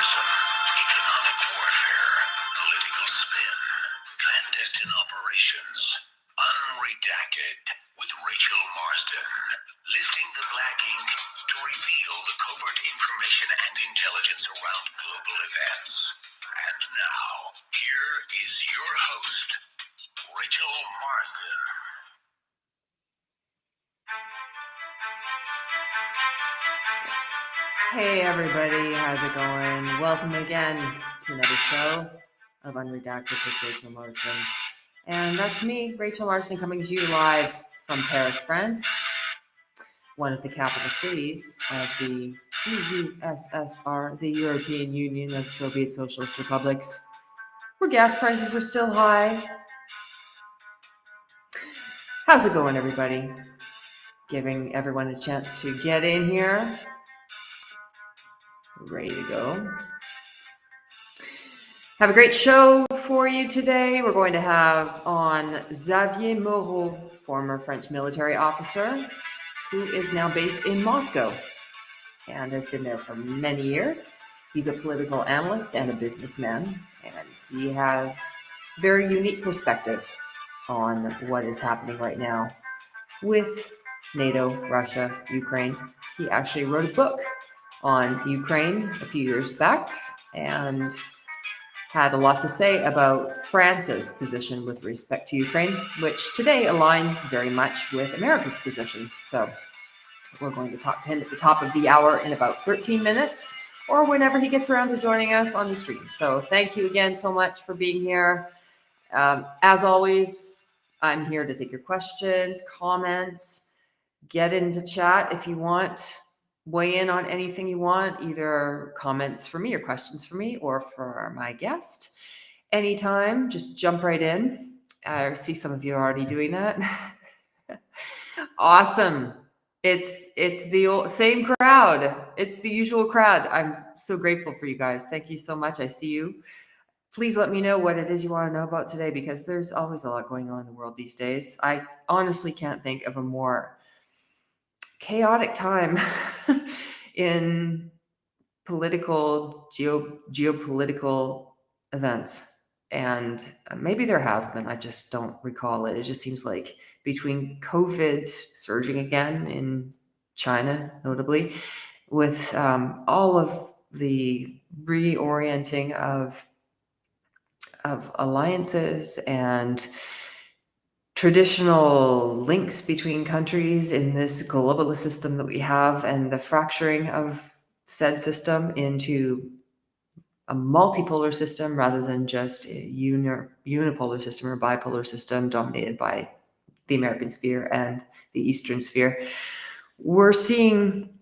terrorism, economic warfare, political spin, clandestine operations. Unredacted with Rachel Marsden, lifting the black ink to reveal the covert information and intelligence around global events. And now, here is your host, Rachel Marsden. Hey everybody, how's it going? Welcome again to another show of Unredacted with Rachel Marsden. And that's me, Rachel Marsden, coming to you live from Paris, France, one of the capital cities of the USSR, the European Union of Soviet Socialist Republics, where gas prices are still high. How's it going, everybody? Giving everyone a chance to get in here. Ready to go. Have a great show for you today. We're going to have on Xavier Moreau, former French military officer, who is now based in Moscow and has been there for many years. He's a political analyst and a businessman, and he has a very unique perspective on what is happening right now with NATO, Russia, Ukraine. He actually wrote a book on Ukraine a few years back and had a lot to say about France's position with respect to Ukraine, which today aligns very much with America's position. So we're going to talk to him at the top of the hour in about 13 minutes, or whenever he gets around to joining us on the stream. So thank you again so much for being here. As always, I'm here to take your questions, comments, get into chat if you want. Weigh in on anything you want, either comments for me or questions for me or for my guest. Anytime, just jump right in. I see some of you are already doing that. Awesome. It's the same crowd. It's the usual crowd. I'm so grateful for you guys. Thank you so much. I see you. Please let me know what it is you want to know about today, because there's always a lot going on in the world these days. I honestly can't think of a more chaotic time in political, geopolitical events. And maybe there has been, I just don't recall it. It just seems like between COVID surging again in China, notably, with all of the reorienting of alliances and traditional links between countries in this globalist system that we have, and the fracturing of said system into a multipolar system rather than just a unipolar system or bipolar system dominated by the American sphere and the Eastern sphere. We're seeing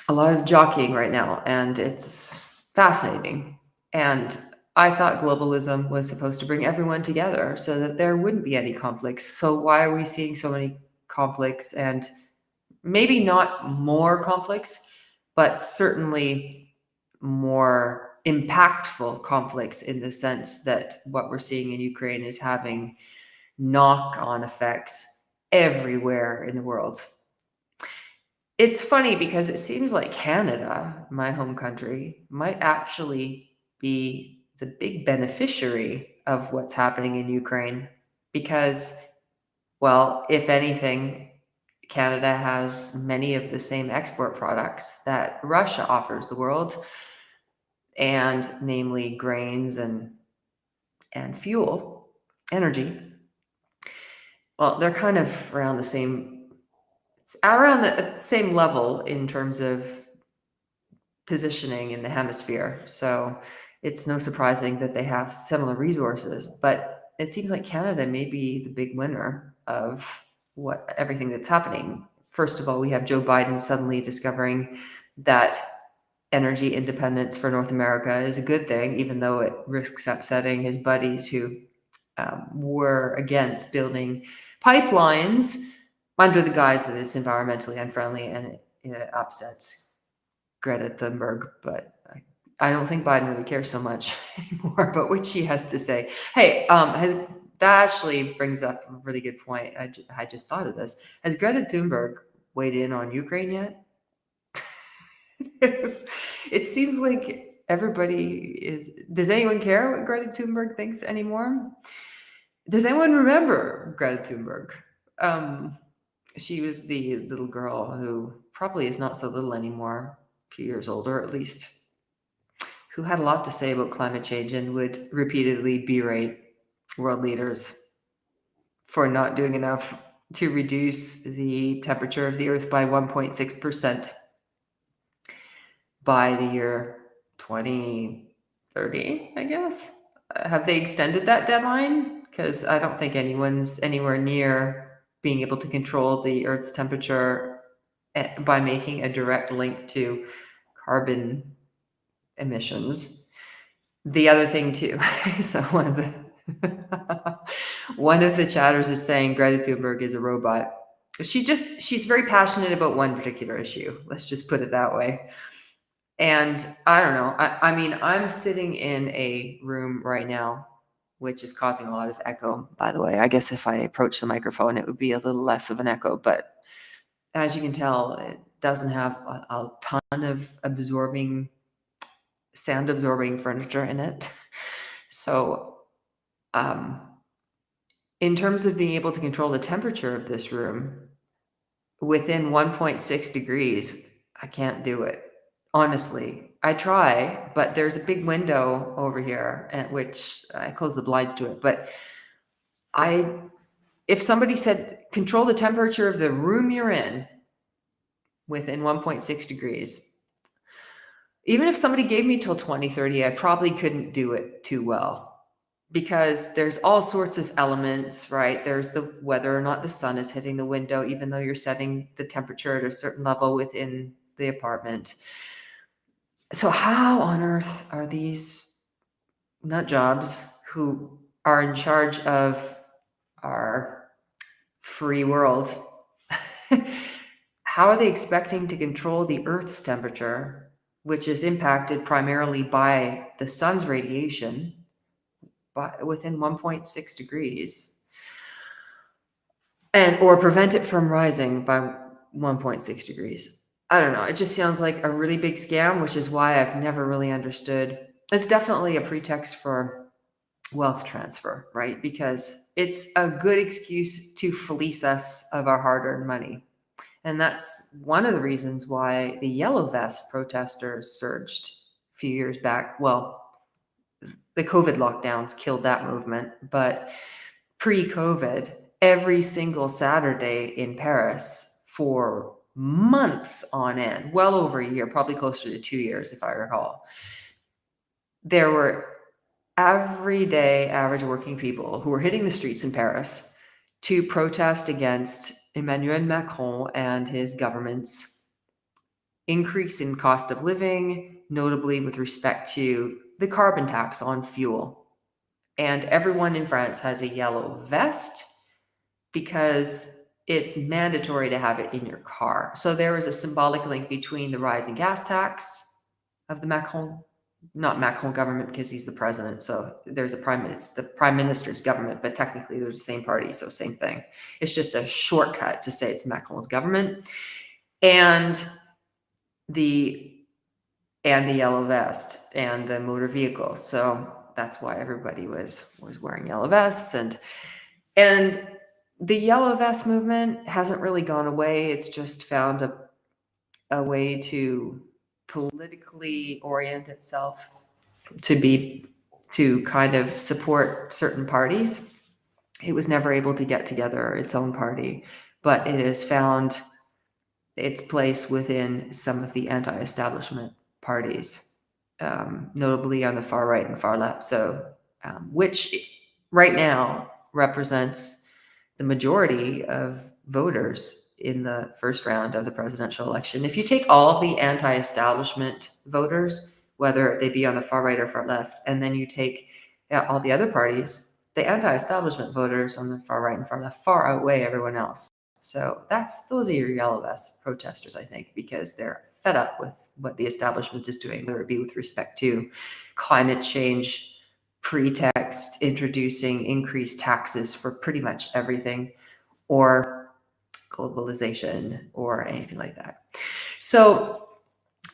a lot of jockeying right now, and it's fascinating. And I thought globalism was supposed to bring everyone together so that there wouldn't be any conflicts. So why are we seeing so many conflicts? And maybe not more conflicts, but certainly more impactful conflicts, in the sense that what we're seeing in Ukraine is having knock-on effects everywhere in the world. It's funny because it seems like Canada, my home country, might actually be the big beneficiary of what's happening in Ukraine, because, well, if anything, Canada has many of the same export products that Russia offers the world, and namely grains and fuel, energy. Well, they're kind of around the same level in terms of positioning in the hemisphere. So it's no surprising that they have similar resources, but it seems like Canada may be the big winner of everything that's happening. First of all, we have Joe Biden suddenly discovering that energy independence for North America is a good thing, even though it risks upsetting his buddies who were against building pipelines under the guise that it's environmentally unfriendly, and it upsets Greta Thunberg. But I don't think Biden really cares so much anymore about what she has to say. Hey, that actually brings up a really good point. I just thought of this. Has Greta Thunberg weighed in on Ukraine yet? It seems like does anyone care what Greta Thunberg thinks anymore? Does anyone remember Greta Thunberg? She was the little girl who probably is not so little anymore, a few years older at least, who had a lot to say about climate change and would repeatedly berate world leaders for not doing enough to reduce the temperature of the Earth by 1.6% by the year 2030, I guess. Have they extended that deadline? Because I don't think anyone's anywhere near being able to control the Earth's temperature by making a direct link to carbon emissions. The other thing too, so one of the chatters is saying Greta Thunberg is a robot. She's very passionate about one particular issue. Let's just put it that way. And I don't know. I mean, I'm sitting in a room right now, which is causing a lot of echo, by the way. I guess if I approach the microphone, it would be a little less of an echo. But as you can tell, it doesn't have a ton of sound absorbing furniture in it. So in terms of being able to control the temperature of this room within 1.6 degrees, I can't do it. Honestly, I try, but there's a big window over here at which I close the blinds to it. But if somebody said, control the temperature of the room you're in within 1.6 degrees, even if somebody gave me till 2030, I probably couldn't do it too well. Because there's all sorts of elements, right? There's the whether or not the sun is hitting the window, even though you're setting the temperature at a certain level within the apartment. So how on earth are these nut jobs who are in charge of our free world, how are they expecting to control the Earth's temperature, which is impacted primarily by the sun's radiation, within 1.6 degrees, or prevent it from rising by 1.6 degrees? I don't know. It just sounds like a really big scam, which is why I've never really understood. It's definitely a pretext for wealth transfer, right? Because it's a good excuse to fleece us of our hard-earned money. And that's one of the reasons why the yellow vest protesters surged a few years back. Well, the COVID lockdowns killed that movement, but pre-COVID, every single Saturday in Paris for months on end, well over a year, probably closer to 2 years, if I recall, there were everyday average working people who were hitting the streets in Paris to protest against Emmanuel Macron and his government's increase in cost of living, notably with respect to the carbon tax on fuel. And everyone in France has a yellow vest because it's mandatory to have it in your car. So there is a symbolic link between the rising gas tax of the not Macron government, because he's the president. So there's it's the prime minister's government, but technically they're the same party. So same thing. It's just a shortcut to say it's Macron's government. And the yellow vest and the motor vehicle. So that's why everybody was wearing yellow vests. And the yellow vest movement hasn't really gone away. It's just found a way to politically orient itself to kind of support certain parties. It was never able to get together its own party, but it has found its place within some of the anti-establishment parties, notably on the far right and far left. So, which right now represents the majority of voters in the first round of the presidential election. If you take all of the anti-establishment voters, whether they be on the far right or far left, and then you take all the other parties, the anti-establishment voters on the far right and far left far outweigh everyone else. So those are your yellow vest protesters, I think, because they're fed up with what the establishment is doing, whether it be with respect to climate change, pretext, introducing increased taxes for pretty much everything, or globalization, or anything like that. So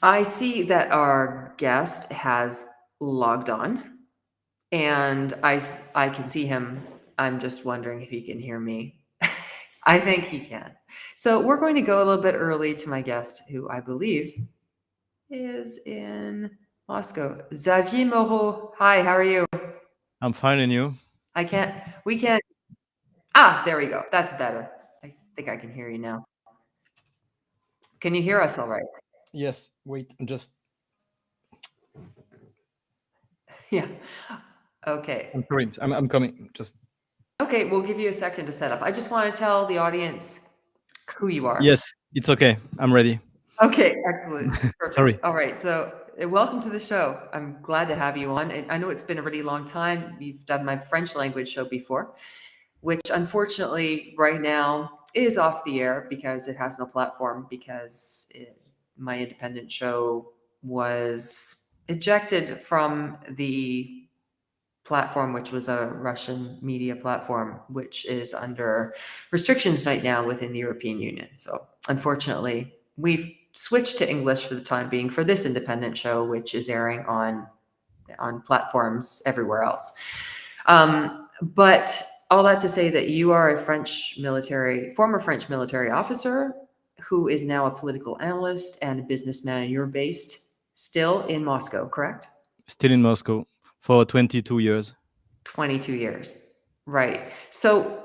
I see that our guest has logged on, and I can see him. I'm just wondering if he can hear me. I think he can. So we're going to go a little bit early to my guest, who I believe is in Moscow. Xavier Moreau. Hi, how are you? I'm fine, and you? We can't. There we go. That's better. I think I can hear you now. Can you hear us all right? Yes. Wait, just. Yeah. Okay. I'm sorry. I'm coming. Just. Okay, we'll give you a second to set up. I just want to tell the audience who you are. Yes, it's okay. I'm ready. Okay, excellent. Perfect. Sorry. All right, so welcome to the show. I'm glad to have you on. I know it's been a really long time. You've done my French language show before, which unfortunately right now is off the air because it has no platform, because my independent show was ejected from the platform, which was a Russian media platform, which is under restrictions right now within the European Union. So unfortunately, we've switched to English for the time being for this independent show, which is airing on platforms everywhere else. But all that to say that you are a former French military officer who is now a political analyst and a businessman, and you're based still in Moscow, correct? Still in Moscow for 22 years. 22 years. Right. So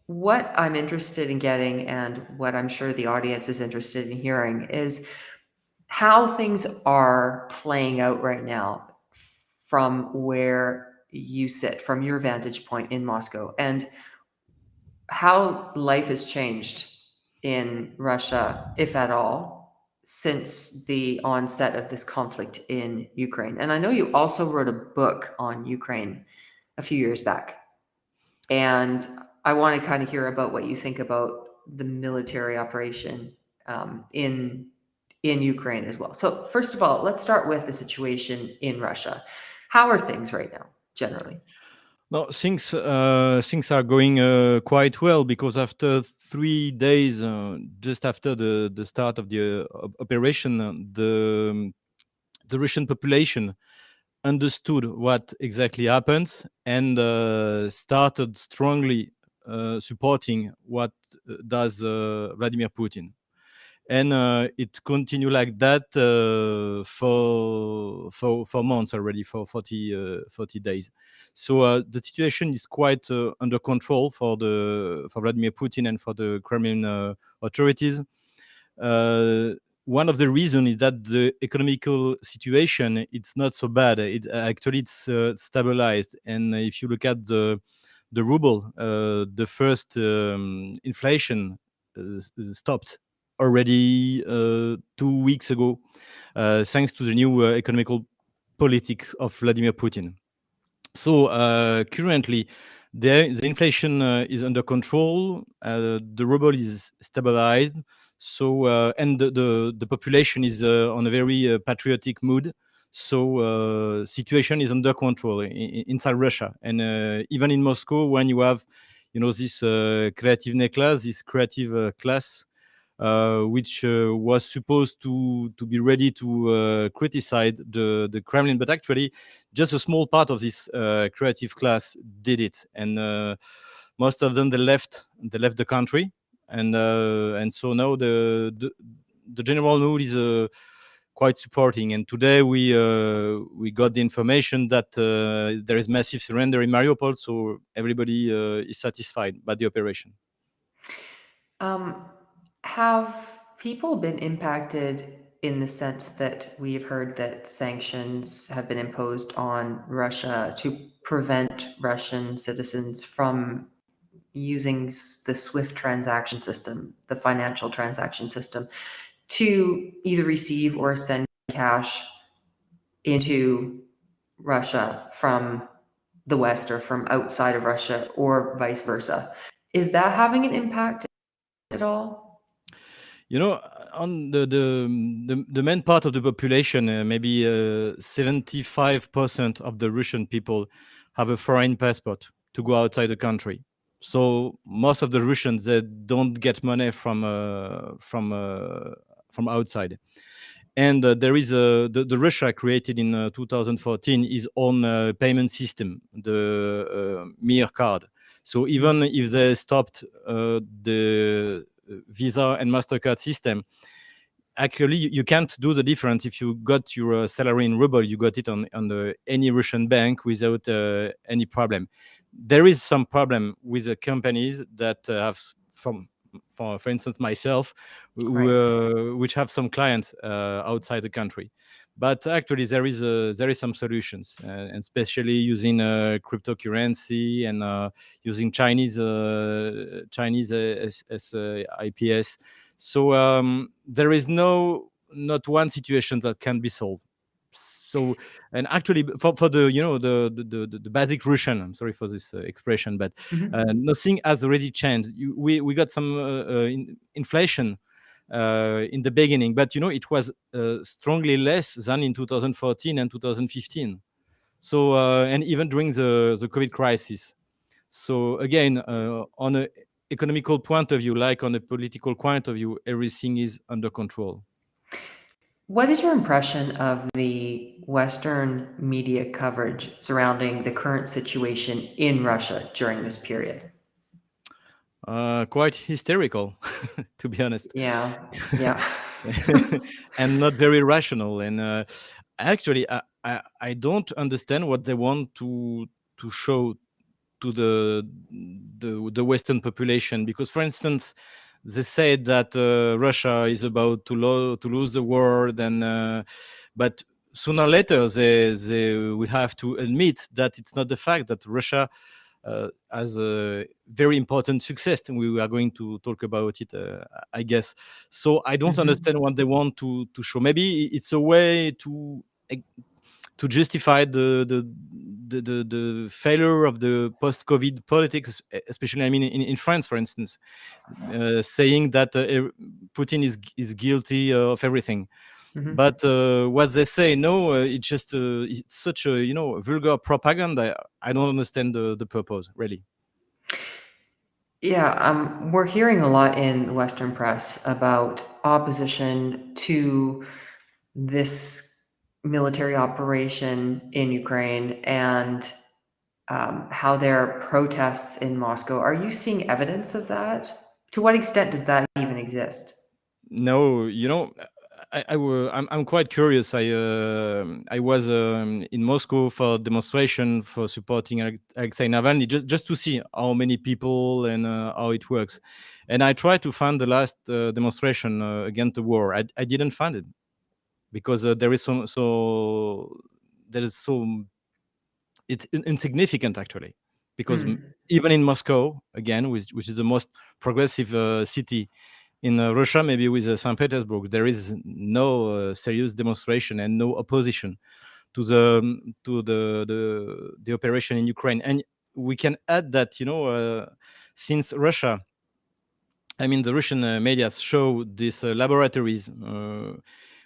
what I'm interested in getting, and what I'm sure the audience is interested in hearing, is how things are playing out right now from where you sit, from your vantage point in Moscow, and how life has changed in Russia, if at all, since the onset of this conflict in Ukraine. And I know you also wrote a book on Ukraine a few years back. And I want to kind of hear about what you think about the military operation in Ukraine as well. So first of all, let's start with the situation in Russia. How are things right now, generally? No, things are going quite well, because after 3 days, just after the start of the operation, the Russian population understood what exactly happens and started strongly supporting what does Vladimir Putin. And it continued like that for months already, for 40 days. So the situation is quite under control for Vladimir Putin and for the Kremlin authorities. One of the reasons is that the economical situation, it's not so bad. It's stabilized. And if you look at the ruble, the first inflation stopped already 2 weeks ago, thanks to the new economical politics of Vladimir Putin. So currently, the inflation is under control. The ruble is stabilized. So and the population is on a very patriotic mood. So situation is under control inside Russia, and even in Moscow, when you have, this creative class, which was supposed to be ready to criticize the Kremlin, but actually just a small part of this creative class did it, and most of them they left the country, and so now the general mood is quite supporting. And today we got the information that there is massive surrender in Mariupol, so everybody is satisfied by the operation. Have people been impacted in the sense that we've heard that sanctions have been imposed on Russia to prevent Russian citizens from using the SWIFT transaction system, the financial transaction system, to either receive or send cash into Russia from the West or from outside of Russia, or vice versa? Is that having an impact at all? On the main part of the population, maybe 75% of the Russian people have a foreign passport to go outside the country. So most of the Russians, they don't get money from outside. And there is the Russia created in 2014 its own payment system, the Mir card. So even if they stopped the Visa and Mastercard system, actually you can't do the difference. If you got your salary in ruble, you got it on any Russian bank without any problem. There is some problem with the companies that have for instance myself, which have some clients outside the country. But actually there is some solutions, and especially using cryptocurrency and using Chinese as IPS. So there is not one situation that can be solved. So, and actually for the the basic Russian, I'm sorry for this expression, but nothing has already changed. We got some inflation in the beginning, but it was strongly less than in 2014 and 2015. So and even during the COVID crisis. So again, on a economical point of view, like on a political point of view, everything is under control. What is your impression of the Western media coverage surrounding the current situation in Russia during this period? Quite hysterical, to be honest. Yeah, yeah. And not very rational. And actually, I don't understand what they want to show to the Western population, because, for instance, they said that Russia is about to lose the war, but sooner or later they will have to admit that it's not the fact that Russia as a very important success, and we are going to talk about it, I guess. So I don't understand what they want to show. Maybe it's a way to justify the failure of the post-COVID politics, especially, I mean, in France, for instance, saying that Putin is guilty of everything. But what they say, no, it's just it's such a vulgar propaganda. I don't understand the purpose, really. Yeah, we're hearing a lot in the Western press about opposition to this military operation in Ukraine and how there are protests in Moscow. Are you seeing evidence of that? To what extent does that even exist? No, I'm quite curious. I was in Moscow for a demonstration for supporting Alexei Navalny, just to see how many people and how it works. And I tried to find the last demonstration against the war. I didn't find it, because there is it's insignificant, actually, because even in Moscow, again, which is the most progressive city in Russia, maybe with St. Petersburg, there is no serious demonstration and no opposition to the operation in Ukraine. And we can add that since Russia, I mean, the Russian media show these laboratories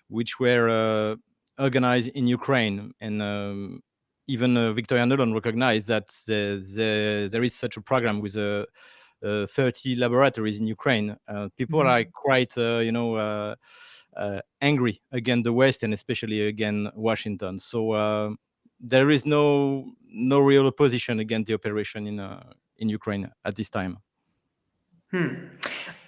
which were organized in Ukraine, and even Victoria Nuland recognized that there is such a program with 30 laboratories in Ukraine. People are quite, angry against the West, and especially against Washington. So there is no real opposition against the operation in Ukraine at this time.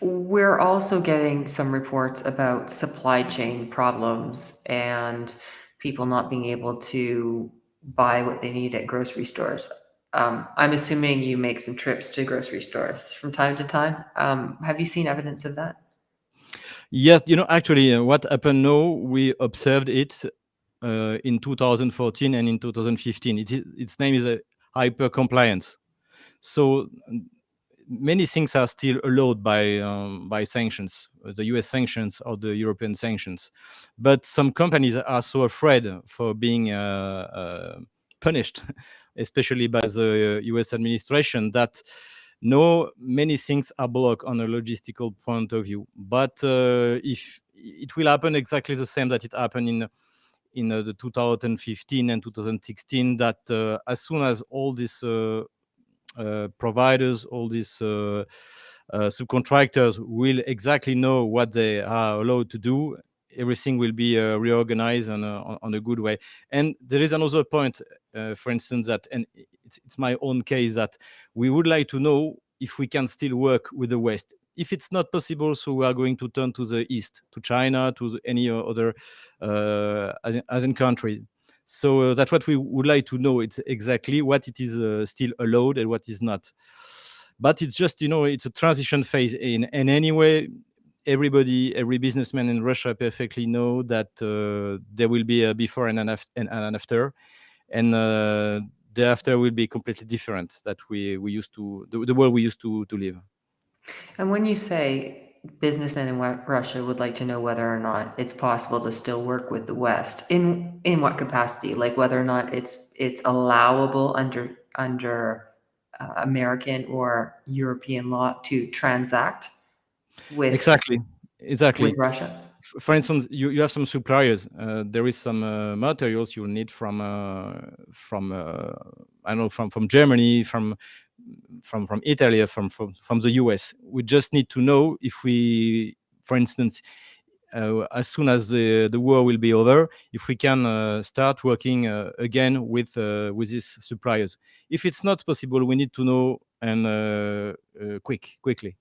We're also getting some reports about supply chain problems and people not being able to buy what they need at grocery stores. I'm assuming you make some trips to grocery stores from time to time. Have you seen evidence of that? Yes, actually, what happened now, we observed it in 2014 and in 2015. Its name is hyper compliance. So many things are still allowed by sanctions, the US sanctions or the European sanctions. But some companies are so afraid for being punished, especially by the US administration, that no, many things are blocked on a logistical point of view. But if it will happen exactly the same that it happened in the 2015 and 2016, that as soon as all these providers, all these subcontractors will exactly know what they are allowed to do, everything will be reorganized on a good way. And there is another point, for instance, that, and it's my own case, that we would like to know if we can still work with the West. If it's not possible, so we are going to turn to the East, to China, to any other Asian country. So that's what we would like to know. It's exactly what it is still allowed and what is not. But it's just, it's a transition phase. In any way, every businessman in Russia perfectly know that there will be a before and an after, and the after will be completely different that we used to the world we used to live. And when you say businessmen in Russia would like to know whether or not it's possible to still work with the West, in what capacity? Like whether or not it's allowable under American or European law to transact with Exactly. with Russia. For instance, you have some suppliers. There is some materials you need from I don't know, from Germany, from Italy, or from the US. We just need to know if we, for instance, as soon as the war will be over, if we can start working again with these suppliers. If it's not possible, we need to know, and quickly,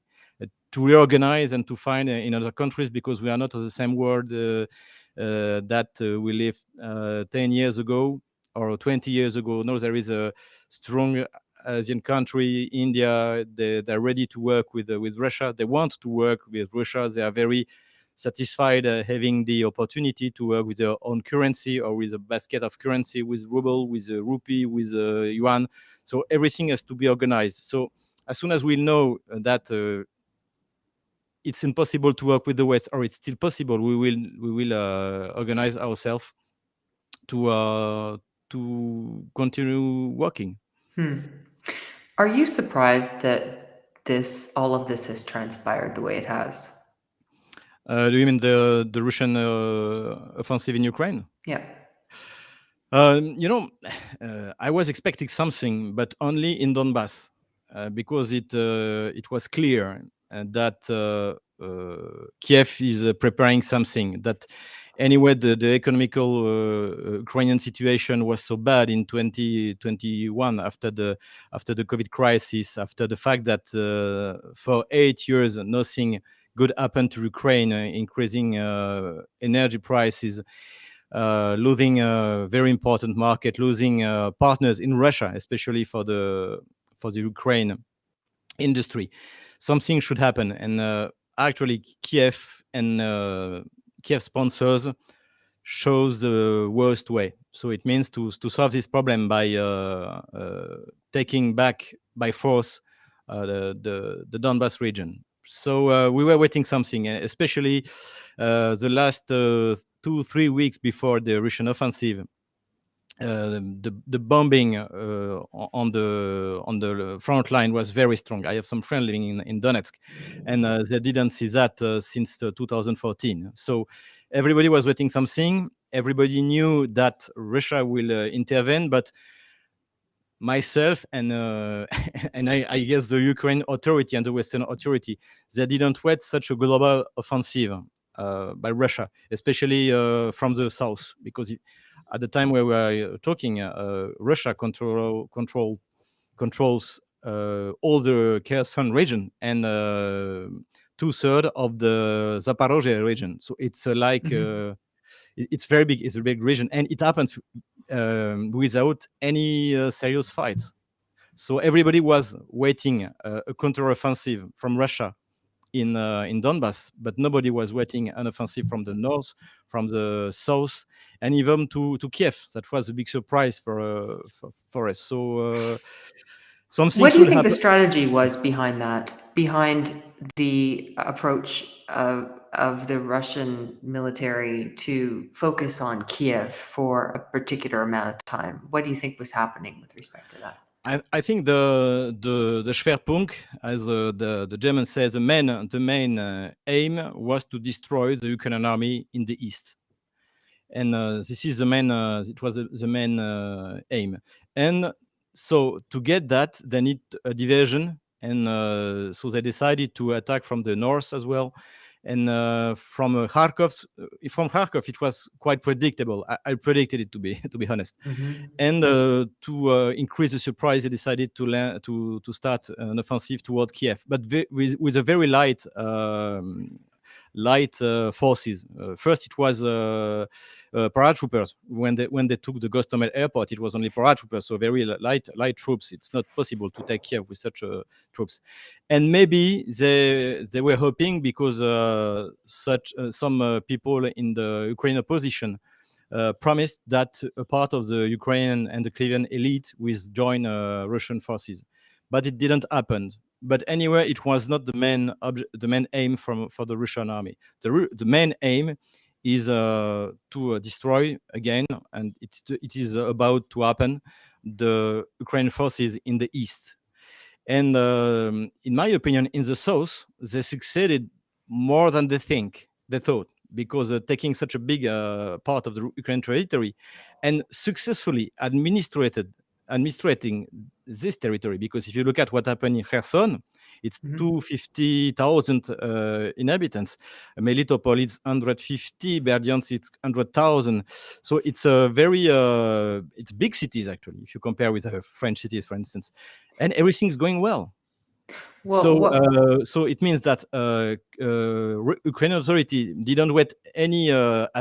to reorganize and to find in other countries, because we are not of the same world that we lived 10 years ago or 20 years ago. No, there is a strong Asian country, India. They're ready to work with Russia. They want to work with Russia. They are very satisfied having the opportunity to work with their own currency or with a basket of currency, with ruble, with rupee, with yuan. So everything has to be organized. So as soon as we know that it's impossible to work with the West, or it's still possible, we will organize ourselves to continue working. Are you surprised that all of this has transpired the way it has? Do you mean the Russian offensive in Ukraine? Yeah. I was expecting something, but only in Donbass, because it was clear that Kiev is preparing something. That anyway, the economical Ukrainian situation was so bad in 2021 after the COVID crisis, after the fact that for 8 years nothing good happened to Ukraine, increasing energy prices, losing a very important market, losing partners in Russia, especially for the Ukraine industry. Something should happen, and actually, Kiev and Kiev sponsors shows the worst way. So it means to solve this problem by taking back by force the Donbas region. So we were waiting something, especially the last 2-3 weeks before the Russian offensive. The bombing on the front line was very strong. I have some friends living in Donetsk, and they didn't see that since 2014. So everybody was waiting something. Everybody knew that Russia will intervene, but myself and and I guess the Ukraine authority and the Western authority, they didn't wait such a global offensive by Russia, especially from the south, because at the time where we are talking, Russia controls all the Kherson region and 2/3 of the Zaporozhye region. So it's it's very big. It's a big region, and it happens without any serious fights. So everybody was waiting a counteroffensive from Russia in Donbass, but nobody was waiting an offensive from the north, from the south, and even to Kiev. That was a big surprise for us. So something What do you should think the happen. strategy was behind that, behind the approach of the Russian military to focus on Kiev for a particular amount of time? What do you think was happening with respect to that? I think the Schwerpunkt, as the Germans say, the main aim was to destroy the Ukrainian army in the east, and this is the main. It was the main aim, and so to get that, they need a diversion, and so they decided to attack from the north as well, And from Kharkov, it was quite predictable. I predicted it, to be to be honest. Mhm. And to increase the surprise, they decided to start an offensive toward Kiev, but with a very light forces. First, it was paratroopers. When they took the Gostomel airport, it was only paratroopers, so very light troops. It's not possible to take Kiev with such troops. And maybe they were hoping, because some people in the Ukrainian opposition promised that a part of the Ukrainian and the Kievan elite will join Russian forces, but it didn't happen. But anyway, it was not the main aim for the Russian army. The main aim is to destroy again, and it is about to happen, the Ukrainian forces in the east. And in my opinion, in the south, they succeeded more than they thought, because taking such a big part of the Ukrainian territory and successfully administrating this territory. Because if you look at what happened in Kherson, it's Mhm. 250,000 inhabitants. Melitopol it's 150, Berdyansk it's 100,000. So it's a very it's big cities, actually, if you compare with French cities, for instance, and everything's going well. Well, So it means that Ukrainian authority didn't wait any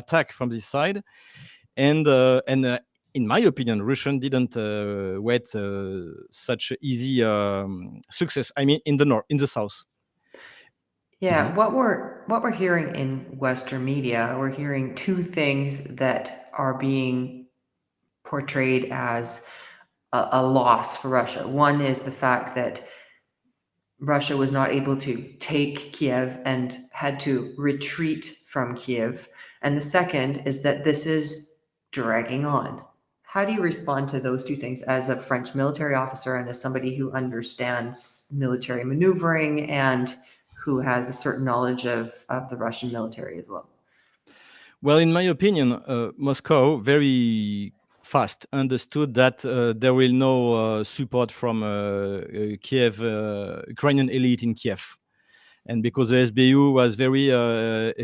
attack from this side, and in my opinion, Russian didn't wait such easy success. I mean, in the south. Yeah, Mhm. what we're hearing in Western media, we're hearing two things that are being portrayed as a loss for Russia. One is the fact that Russia was not able to take Kiev and had to retreat from Kiev. And the second is that this is dragging on. How do you respond to those two things as a French military officer and as somebody who understands military maneuvering and who has a certain knowledge of the Russian military as well? Well, in my opinion, Moscow very fast understood that there will no support from Kiev, Ukrainian elite in Kiev. And because the SBU was very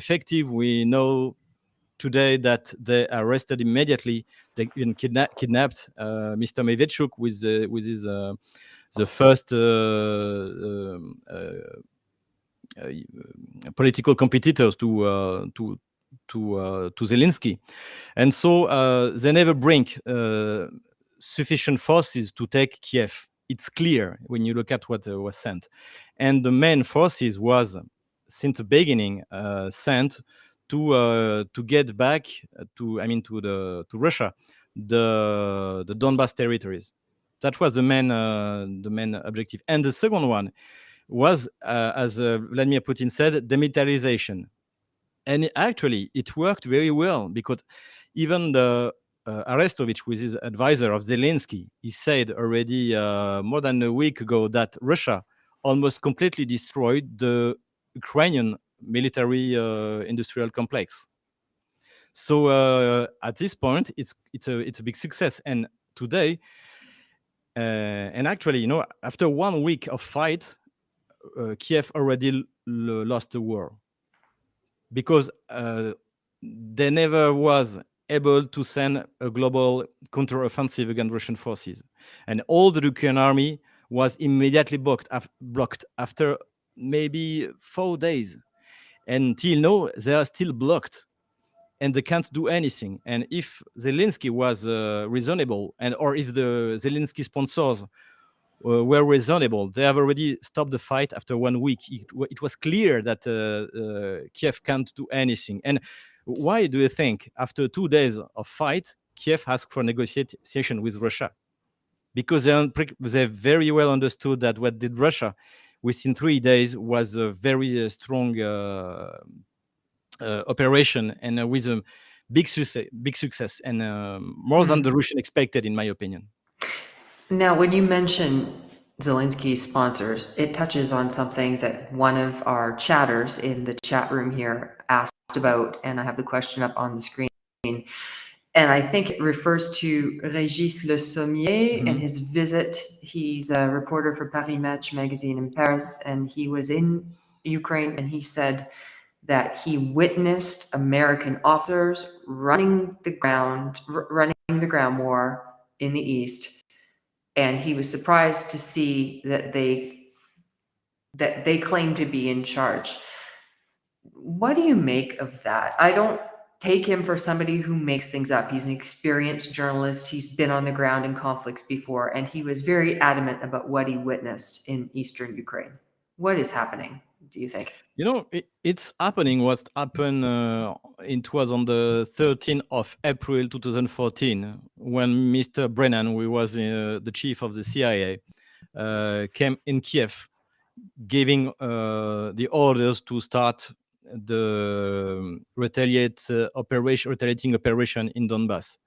effective, we know today that they arrested immediately. They even kidnapped Mr. Medvedchuk with his the first political competitors to Zelensky. And so they never bring sufficient forces to take Kiev. It's clear when you look at what was sent. And the main forces was, since the beginning, sent to get back to Russia, the Donbas territories. That was the main objective. And the second one was, as Vladimir Putin said, demilitarization. And actually, it worked very well, because even the Arestovich, who is his advisor of Zelensky, he said already more than a week ago that Russia almost completely destroyed the Ukrainian military industrial complex. So at this point, it's a big success. And today, and actually, after 1 week of fight, Kiev already lost the war, because they never was able to send a global counteroffensive against Russian forces. And all the Ukrainian army was immediately blocked after maybe 4 days. Until now, they are still blocked, and they can't do anything. And if Zelensky was reasonable, or if the Zelensky sponsors were reasonable, they have already stopped the fight after 1 week. It was clear that Kiev can't do anything. And why do you think, after 2 days of fight, Kiev asked for negotiation with Russia? Because they very well understood that what did Russia within 3 days was a very strong operation, and with a big success, and more than the Russian expected, in my opinion. Now, when you mention Zelensky's sponsors, it touches on something that one of our chatters in the chat room here asked about, and I have the question up on the screen. And I think it refers to Régis Le Sommier and his visit. He's a reporter for Paris Match magazine in Paris, and he was in Ukraine, and he said that he witnessed American officers running the ground war in the East, and he was surprised to see that they claimed to be in charge. What do you make of that? I don't take him for somebody who makes things up. He's an experienced journalist. He's been on the ground in conflicts before, and he was very adamant about what he witnessed in eastern Ukraine. What is happening, do you think? It's happening. What happened? It was on the 13th of April 2014 when Mr. Brennan, who was the chief of the CIA, came in Kiev, giving the orders to start the retaliating operation in Donbass.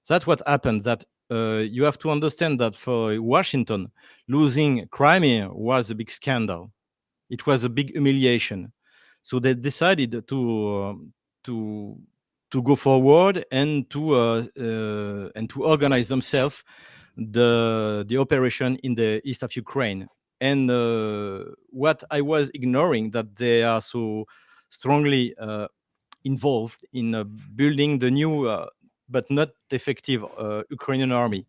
That's what happened. That you have to understand that for Washington, losing Crimea was a big scandal. It was a big humiliation. So they decided to go forward and to organize themselves the operation in the east of Ukraine. And what I was ignoring, that they are so strongly involved in building the new but not effective Ukrainian army,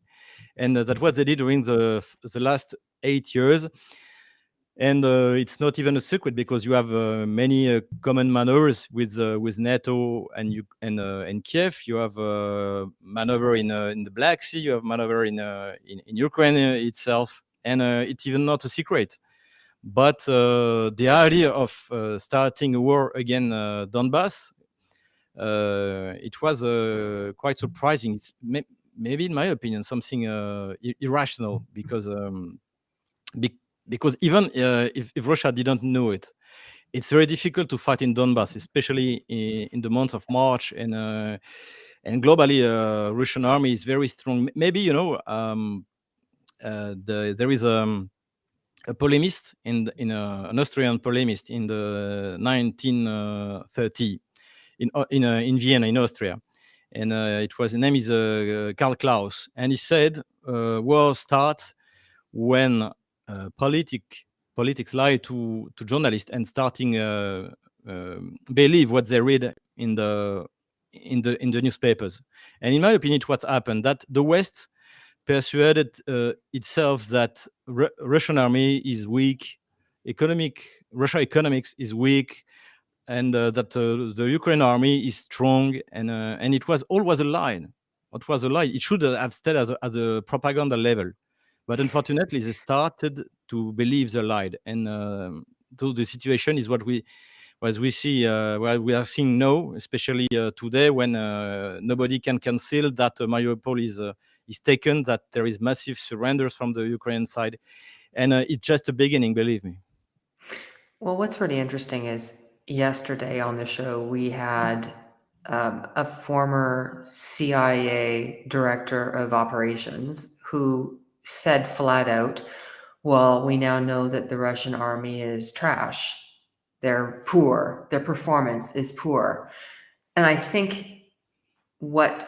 and that's what they did during the last 8 years. And it's not even a secret because you have many common maneuvers with NATO and Kiev. You have maneuver in the Black Sea. You have maneuver in Ukraine itself, and it's even not a secret. But the idea of starting a war again, Donbass, it was quite surprising. It's maybe, in my opinion, something irrational because. Because even if Russia didn't know it, it's very difficult to fight in Donbass, especially in the month of March, and globally, Russian army is very strong. Maybe there is a polemist an Austrian polemist in the 1930 in Vienna, in Austria, and his name is Karl Klaus, and he said war start when politics lie to journalists and starting believe what they read in the newspapers. And in my opinion, it what's happened, that the West persuaded itself that Russian army is weak, Russia economics is weak, and that the Ukraine army is strong, and it was always a lie. It was a lie. It should have stayed as a propaganda level. But unfortunately, they started to believe the lie, and so the situation is what we see, what we are seeing now, especially today, when nobody can conceal that Mariupol is taken, that there is massive surrenders from the Ukrainian side, and it's just a beginning, believe me. Well, what's really interesting is yesterday on the show, we had a former CIA director of operations who said flat out, well, we now know that the Russian army is trash. They're poor. Their performance is poor. And I think what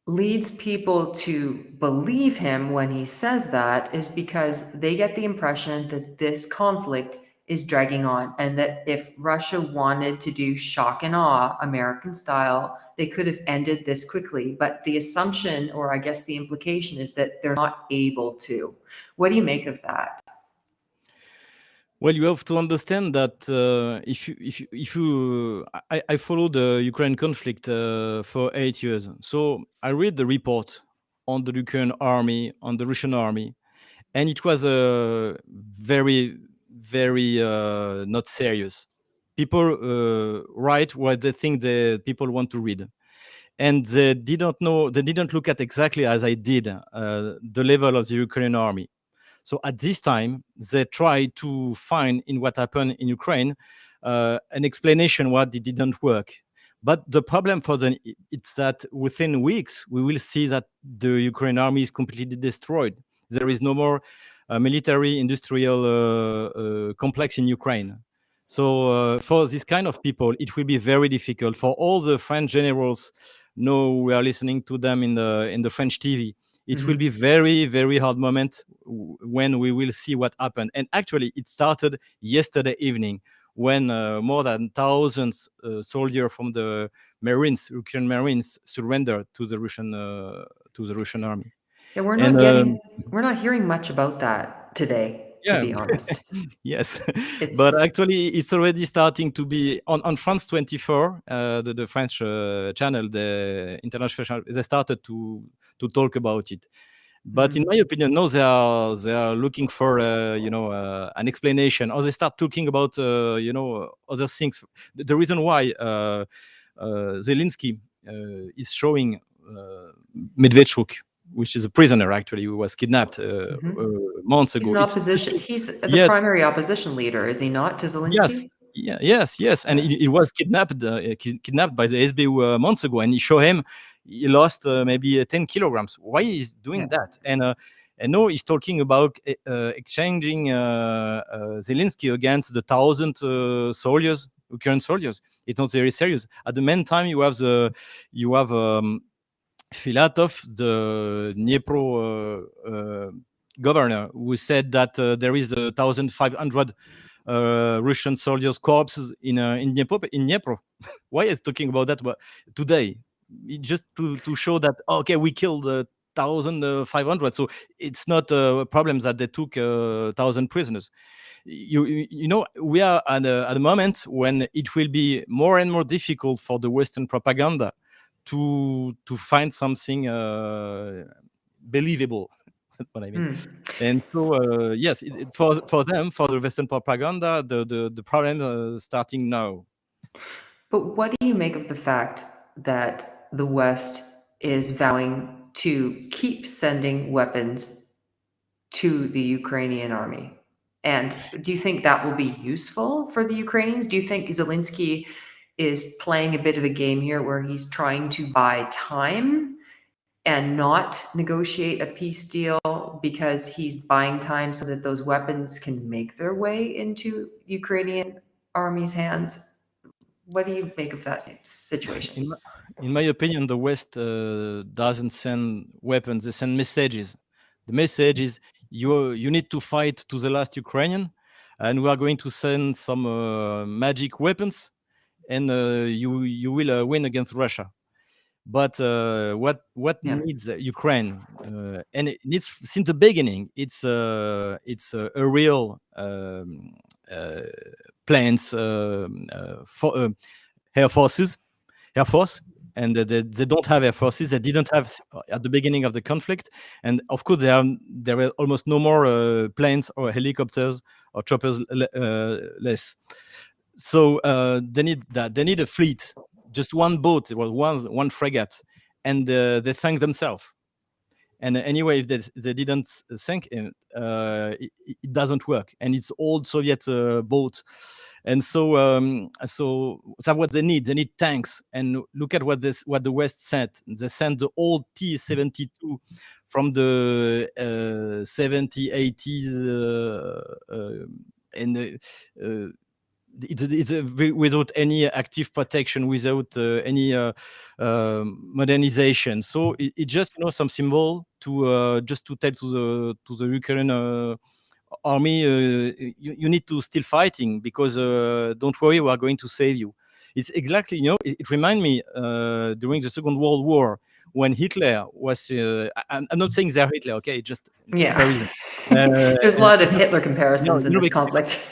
leads people to believe him when he says that is because they get the impression that this conflict is dragging on, and that if Russia wanted to do shock and awe, American style, they could have ended this quickly. But the assumption, or I guess the implication, is that they're not able to. What do you make of that? Well, you have to understand that I followed the Ukraine conflict for 8 years, so I read the report on the Ukrainian army, on the Russian army, and it was very, very not serious. People write what they think the people want to read, and they didn't look at exactly as I did the level of the Ukrainian army. So at this time, they try to find in what happened in Ukraine an explanation why it didn't work. But the problem for them, it's that within weeks, we will see that the Ukrainian army is completely destroyed. There is no more military industrial complex in Ukraine. So for this kind of people, it will be very difficult. For all the French generals, we are listening to them in the French TV. It will be very, very hard moment when we will see what happened. And actually, it started yesterday evening when more than thousands soldiers from the Ukrainian Marines surrendered to the Russian army. Yeah, And we're not hearing much about that today, to yeah, be honest. yes, but It's actually it's already starting to be on France 24, the French channel, the international channel. They started to talk about it. But in my opinion, no, they are looking for an explanation, or they start talking about other things. The reason why Zelensky is showing Medvedchuk, which is a prisoner actually who was kidnapped months he's ago. an It's opposition. He's the yes, primary opposition leader, is he not, to yes, Zelensky? yeah, yes, and Yeah. he was kidnapped by the SBU months ago, and he show him he lost maybe 10 kilograms. Why is doing Yeah. that? And now he's talking about exchanging Zelensky against the 1,000 soldiers, Ukrainian soldiers. It's not very serious. At the meantime, you have Filatov, the Dnipro governor, who said that there is 1,500 Russian soldiers' corpses in Dnipro. Why is talking about that today? Just to show that okay, we killed 1,500. So it's not a problem that they took 1,000 prisoners. We are at a moment when it will be more and more difficult for the Western propaganda to find something believable. That's what I mean. And so yes, for them, for the Western propaganda, the problem starting now. But what do you make of the fact that the West is vowing to keep sending weapons to the Ukrainian army? And do you think that will be useful for the Ukrainians? Do you think Zelensky is playing a bit of a game here where he's trying to buy time and not negotiate a peace deal because he's buying time so that those weapons can make their way into Ukrainian army's hands? What do you make of that situation? In my opinion, the West doesn't send weapons; they send messages. The message is you need to fight to the last Ukrainian, and we are going to send some magic weapons, and you will win against Russia. But what Yeah. needs Ukraine, and it needs since the beginning, it's a real uh, plans for air forces, air force. And they don't have air forces. They didn't have at the beginning of the conflict, and of course there were almost no more planes or helicopters or choppers less. So they need that. They need a fleet, just one boat, well, one frigate, and they thank themselves. And anyway, if they didn't sink in, it doesn't work, and it's old Soviet boat. And so that's what they need. They need tanks. And look at what the West sent. They sent the old T-72 from the 70s, 80s, and it's without any active protection, without any modernization. So it just some symbol to just to tell to the Ukrainian army, you need to still fighting, because don't worry, we are going to save you. It's exactly, it reminds me during the Second World War, when Hitler was I'm not saying they're Hitler, okay, just Yeah. comparison. There's a lot of Hitler No, comparisons in this because conflict.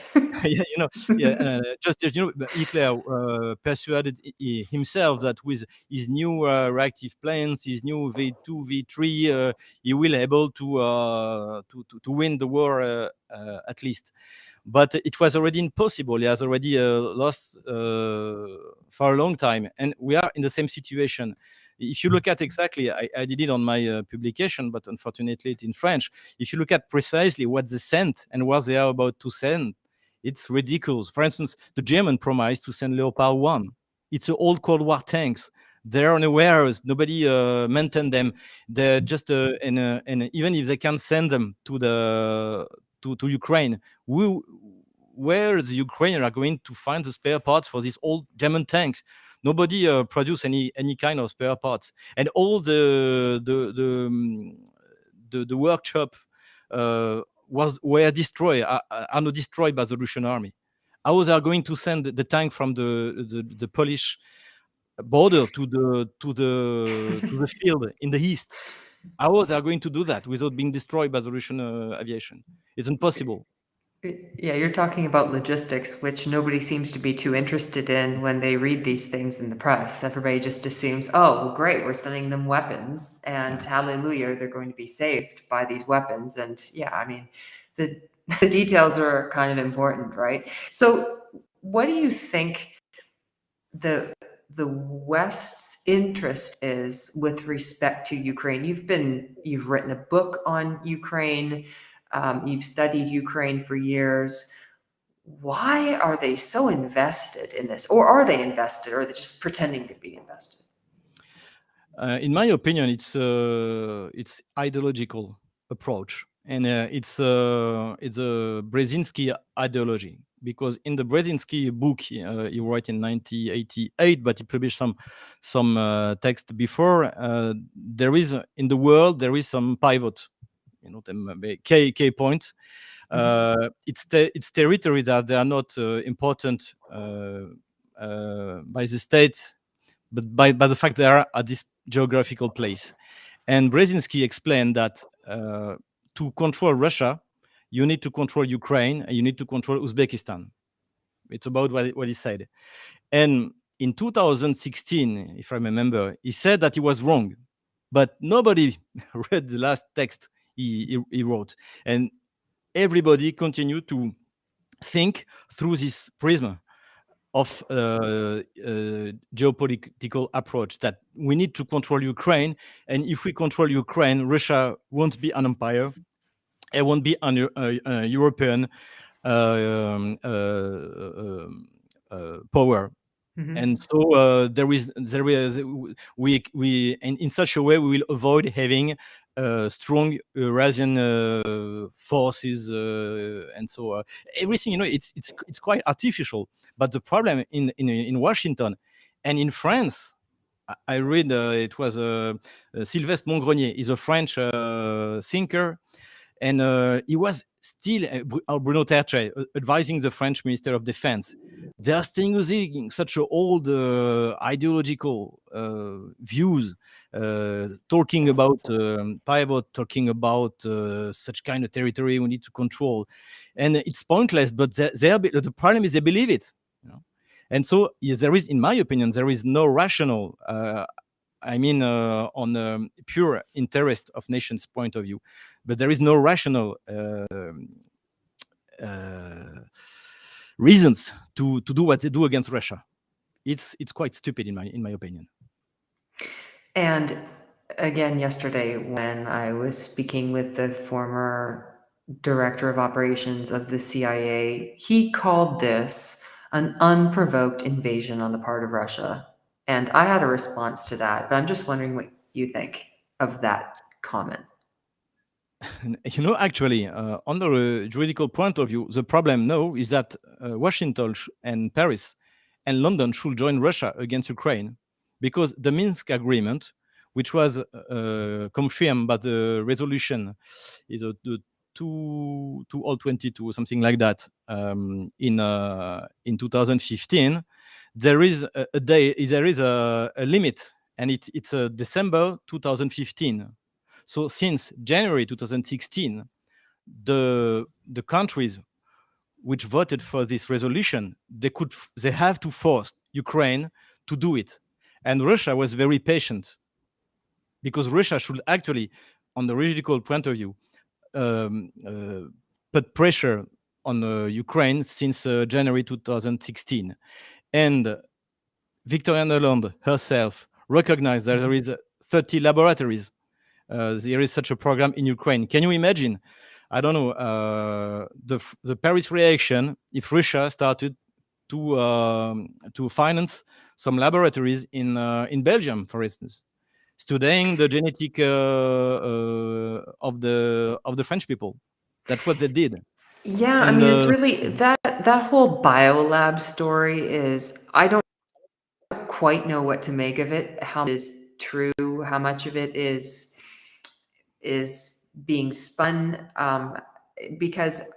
yeah, just Hitler persuaded himself that with his new reactive planes, his new V2, V3, he will able to win the war at least. But it was already impossible. He has already lost for a long time, and we are in the same situation. If you look at exactly, I did it on my publication, but unfortunately it's in French. If you look at precisely what they sent and what they are about to send, it's ridiculous. For instance, the German promised to send Leopard 1. It's old Cold War tanks. They're unaware. Nobody maintained them. They're just and even if they can send them to Ukraine, where the Ukrainians are going to find the spare parts for these old German tanks? Nobody produce any kind of spare parts, and all the workshop were destroyed, are not destroyed by the Russian army. How they are going to send the tank from the Polish border to the field in the east? How they are going to do that without being destroyed by the Russian aviation? It's impossible. Yeah, you're talking about logistics, which nobody seems to be too interested in when they read these things in the press. Everybody just assumes, oh, well, great, we're sending them weapons, and hallelujah, they're going to be saved by these weapons. And yeah, I mean, the, the details are kind of important, right? So, what do you think the West's interest is with respect to Ukraine? You've written a book on Ukraine. You've studied Ukraine for years. Why are they so invested in this? Or are they invested, or are they just pretending to be invested? In my opinion, it's ideological approach, and it's a Brzezinski ideology, because in the Brzezinski book he wrote in 1988, but he published some text before. There is in the world there is some pivot, the key point. It's territories that they are not important by the state, but by the fact they are at this geographical place. And Brzezinski explained that to control Russia, you need to control Ukraine and you need to control Uzbekistan. It's about what he said. And in 2016, if I remember, he said that he was wrong, but nobody read the last text he wrote. And everybody continued to think through this prism of geopolitical approach, that we need to control Ukraine, and if we control Ukraine, Russia won't be an empire, it won't be an European power. Mhm. And so there is we in such a way we will avoid having strong Eurasian forces, and so everything, it's quite artificial. But the problem in Washington and in France, I read it was Sylvestre Montgrenier is a French thinker, and he was still Bruno Tertre advising the French Minister of Defense. They are still using such old ideological views, talking about pivot, talking about such kind of territory we need to control, and it's pointless. But the problem is they believe it. And so yes, there is, in my opinion, there is no rational. On the pure interest of nations' point of view, but there is no rational reasons to do what they do against Russia. It's quite stupid in my opinion. And again, yesterday, when I was speaking with the former director of operations of the CIA, he called this an unprovoked invasion on the part of Russia. And I had a response to that, but I'm just wondering what you think of that comment. Actually, under a juridical point of view, the problem now is that Washington and Paris and London should join Russia against Ukraine, because the Minsk agreement, which was confirmed by the resolution, is the 2022 or something like that, in 2015. There is a limit, and it's December 2015. So since January 2016, the countries which voted for this resolution, they have to force Ukraine to do it. And Russia was very patient, because Russia should actually, on the juridical point of view, put pressure on Ukraine since January 2016. And Victoria Nuland herself recognized that there is 30 laboratories. There is such a program in Ukraine. Can you imagine? I don't know, the Paris reaction if Russia started to finance some laboratories in Belgium, for instance, studying the genetic of the French people. That's what they did. Yeah, I And mean, it's really that whole Biolab story is, I don't quite know what to make of it, how much is true, how much of it is being spun, because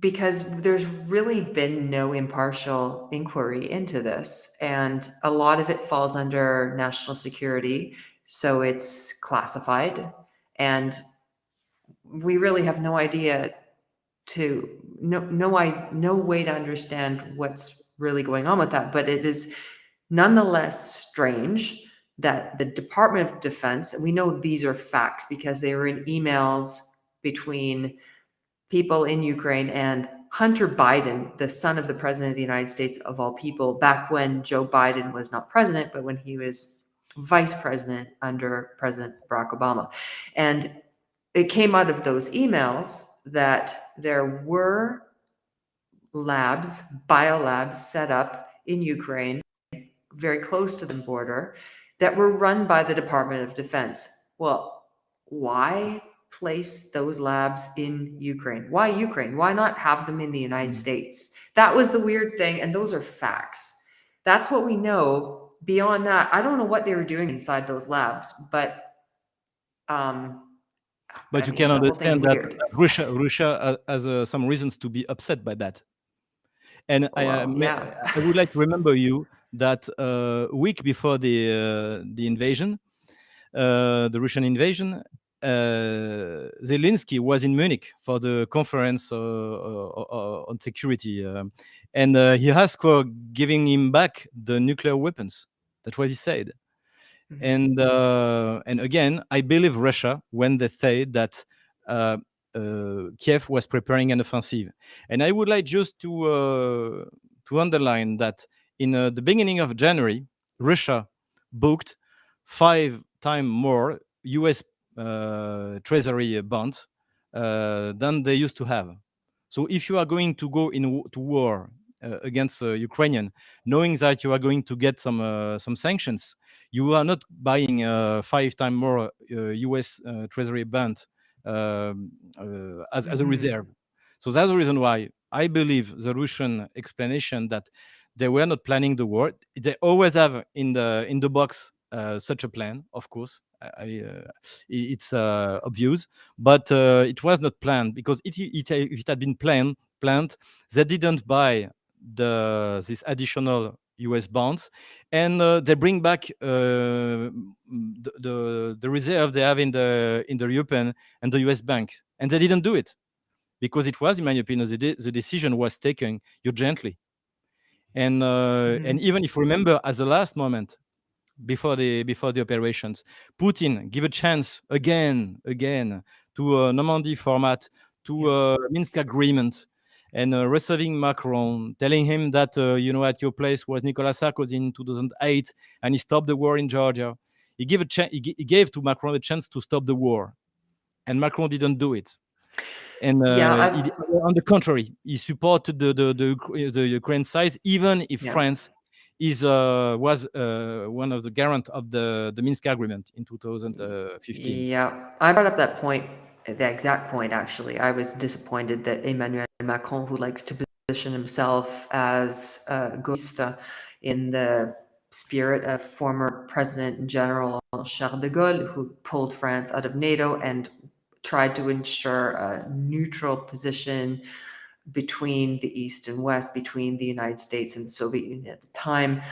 because there's really been no impartial inquiry into this, and a lot of it falls under national security, so it's classified, and we really have no idea no way to understand what's really going on with that. But it is nonetheless strange that the Department of Defense, and we know these are facts because they were in emails between people in Ukraine and Hunter Biden, the son of the president of the United States, of all people, back when Joe Biden was not president, but when he was vice president under President Barack Obama. And it came out of those emails that there were labs, biolabs set up in Ukraine, very close to the border, that were run by the Department of Defense. Well, why place those labs in Ukraine? Why Ukraine? Why not have them in the United States? That was the weird thing, and those are facts. That's what we know. Beyond that, I don't know what they were doing inside those labs, but But you can understand that Russia has some reasons to be upset by that. And I would like to remember you that a week before the invasion, the Russian invasion, Zelensky was in Munich for the conference on security, and he asked for giving him back the nuclear weapons. That's what he said. And again, I believe Russia when they say that Kiev was preparing an offensive. And I would like just to underline that in the beginning of January, Russia booked 5 times more U.S. Treasury bonds than they used to have. So if you are going to go to war against Ukrainian, knowing that you are going to get some sanctions, you are not buying 5 times more U.S. Treasury bonds as a reserve. So that's the reason why I believe the Russian explanation that they were not planning the war. They always have in the box such a plan, of course. It's obvious, but it was not planned, because if it had been planned, they didn't buy this additional U.S. bonds, and they bring back the reserve they have in the European and the U.S. bank, and they didn't do it because it was, in my opinion, the decision was taken urgently, and even if you remember, at the last moment before the operations, Putin give a chance again to a Normandy format, to a Minsk agreement, and receiving Macron, telling him that at your place was Nicolas Sarkozy in 2008, and he stopped the war in Georgia. He gave to Macron a chance to stop the war, and Macron didn't do it. And on the contrary, he supported the Ukraine side, even if France was one of the guarantors of the Minsk agreement in 2015. Yeah, I brought up that point, the exact point, actually. I was disappointed that Emmanuel Macron, who likes to position himself as a gaulliste in the spirit of former President General Charles de Gaulle, who pulled France out of NATO and tried to ensure a neutral position between the East and West, between the United States and the Soviet Union at the time.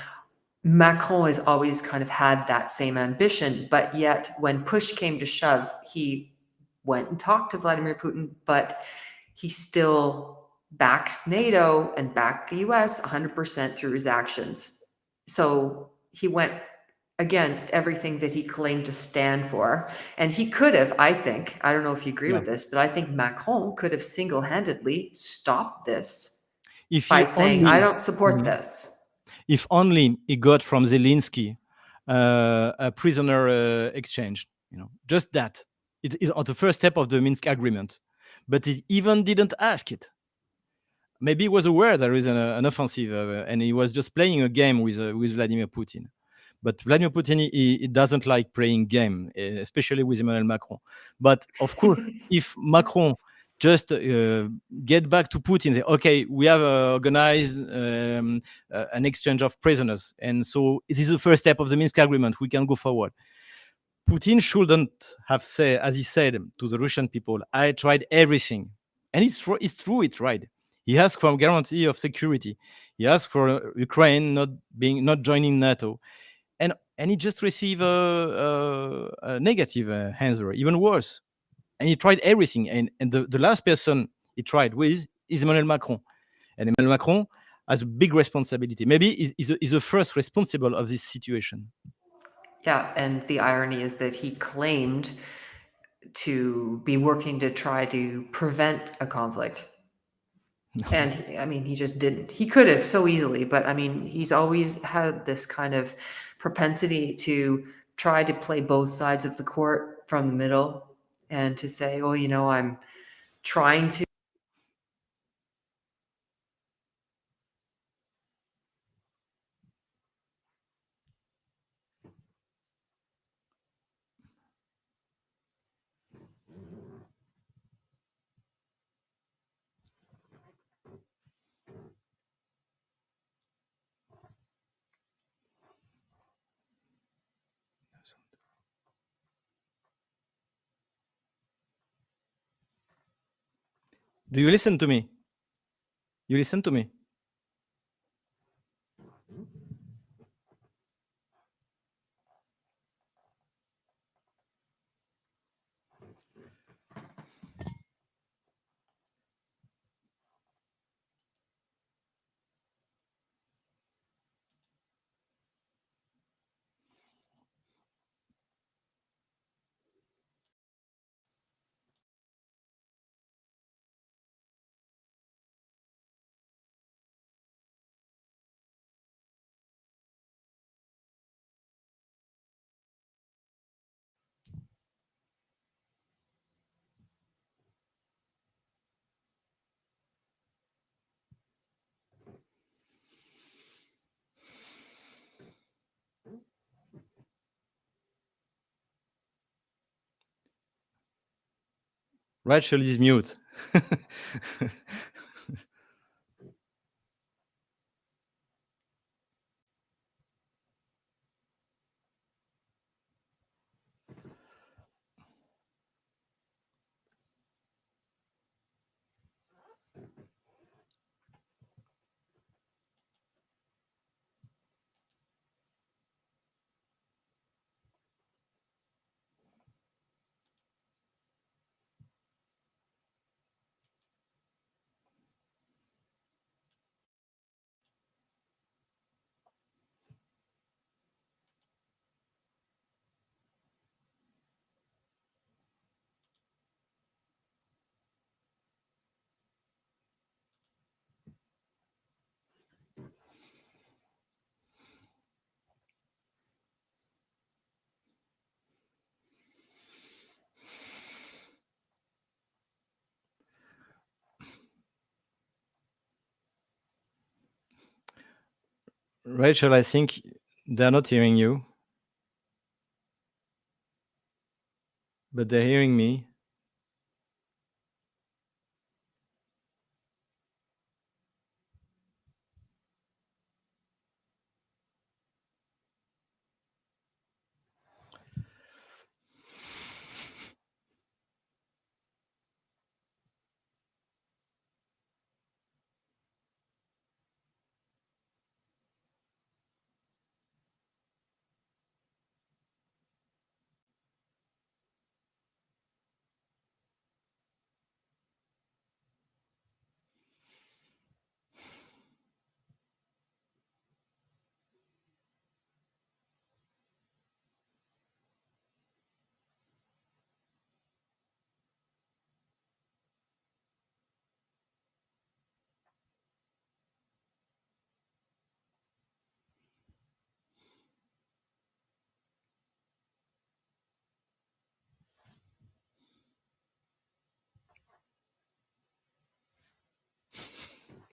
Macron has always kind of had that same ambition, but yet when push came to shove, he went and talked to Vladimir Putin, but he still backed NATO and backed the US 100% through his actions. So he went against everything that he claimed to stand for. And he could have, I think, I don't know if you agree with this, but I think Macron could have single-handedly stopped this by saying, I don't support this. If only he got from Zelensky a prisoner exchange, just that. It is on the first step of the Minsk agreement, but he even didn't ask it. Maybe he was aware there is an offensive, and he was just playing a game with Vladimir Putin. But Vladimir Putin, he doesn't like playing game, especially with Emmanuel Macron. But of course, if Macron just get back to Putin, say, okay, we have organized an exchange of prisoners, and so this is the first step of the Minsk agreement. We can go forward. Putin shouldn't have said, as he said to the Russian people, I tried everything. And it's true, it's right. He asked for a guarantee of security. He asked for Ukraine not joining NATO, and he just received a negative answer, even worse. And he tried everything. And the last person he tried with is Emmanuel Macron. And Emmanuel Macron has a big responsibility. Maybe he's the first responsible of this situation. Yeah, and the irony is that he claimed to be working to try to prevent a conflict. No. And I mean, he just didn't. He could have so easily, but I mean, he's always had this kind of propensity to try to play both sides of the court from the middle and to say, oh, you know, I'm trying to. Do you listen to me? You listen to me? Rachel is mute. Rachel, I think they're not hearing you, but they're hearing me.